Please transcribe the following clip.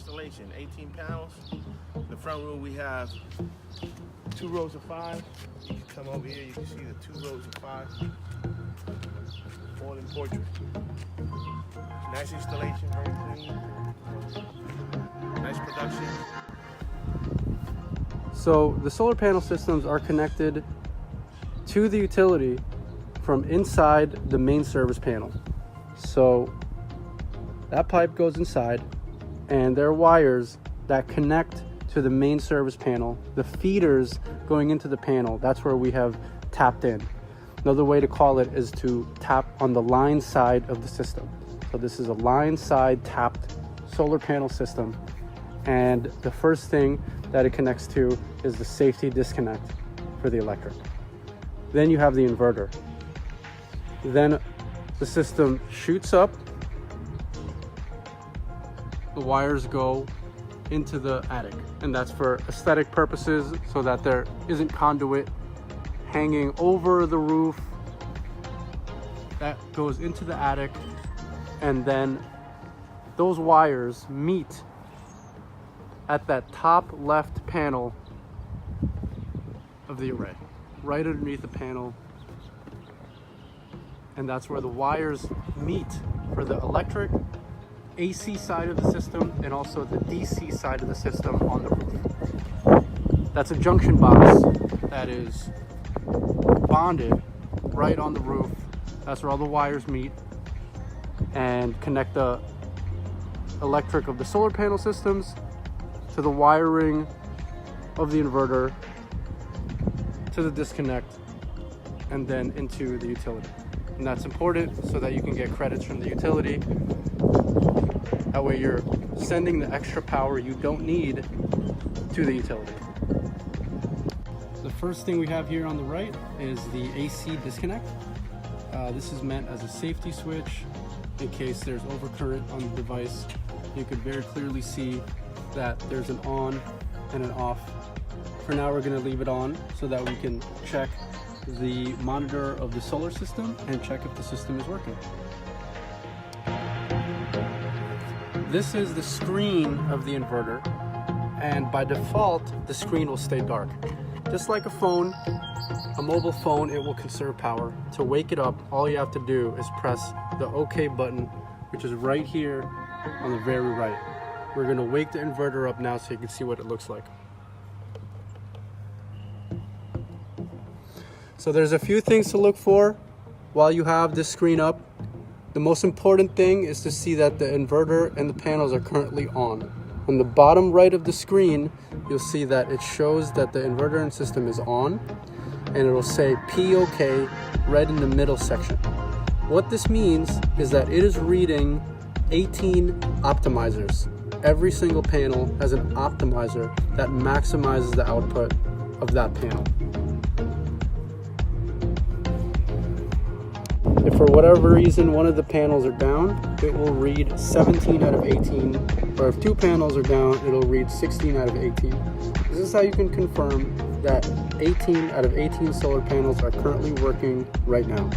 installation, 18 panels. In the front room we have 2 rows of 5. You can come over here, you can see the 2 rows of 5. All in portrait. Nice installation, very clean. Nice production. So the solar panel systems are connected to the utility from inside the main service panel. So that pipe goes inside, and there are wires that connect to the main service panel. The feeders going into the panel, that's where we have tapped in. Another way to call it is to tap on the line side of the system. So this is a line side tapped solar panel system. And the first thing that it connects to is the safety disconnect for the electric. Then you have the inverter. Then the system shoots up. The wires go into the attic, and that's for aesthetic purposes, so that there isn't conduit hanging over the roof. That goes into the attic, and then those wires meet at that top left panel of the array, right underneath the panel. And that's where the wires meet for the electric AC side of the system and also the DC side of the system on the roof. That's a junction box that is bonded right on the roof. That's where all the wires meet and connect the electric of the solar panel systems to the wiring of the inverter, to the disconnect, and then into the utility. And that's important so that you can get credits from the utility. That way you're sending the extra power you don't need to the utility. The first thing we have here on the right is the AC disconnect. This is meant as a safety switch in case there's overcurrent on the device. You could very clearly see that there's an on and an off. For now, we're going to leave it on so that we can check the monitor of the solar system and check if the system is working. This is the screen of the inverter, and by default, the screen will stay dark. Just like a phone, a mobile phone, it will conserve power. To wake it up, all you have to do is press the OK button, which is right here on the very right. We're gonna wake the inverter up now so you can see what it looks like. So there's a few things to look for while you have this screen up. The most important thing is to see that the inverter and the panels are currently on. On the bottom right of the screen, you'll see that it shows that the inverter and system is on, and it will say POK right in the middle section. What this means is that it is reading 18 optimizers. Every single panel has an optimizer that maximizes the output of that panel. If for whatever reason one of the panels are down, it will read 17 out of 18, or if 2 panels are down, it'll read 16 out of 18. This is how you can confirm that 18 out of 18 solar panels are currently working right now.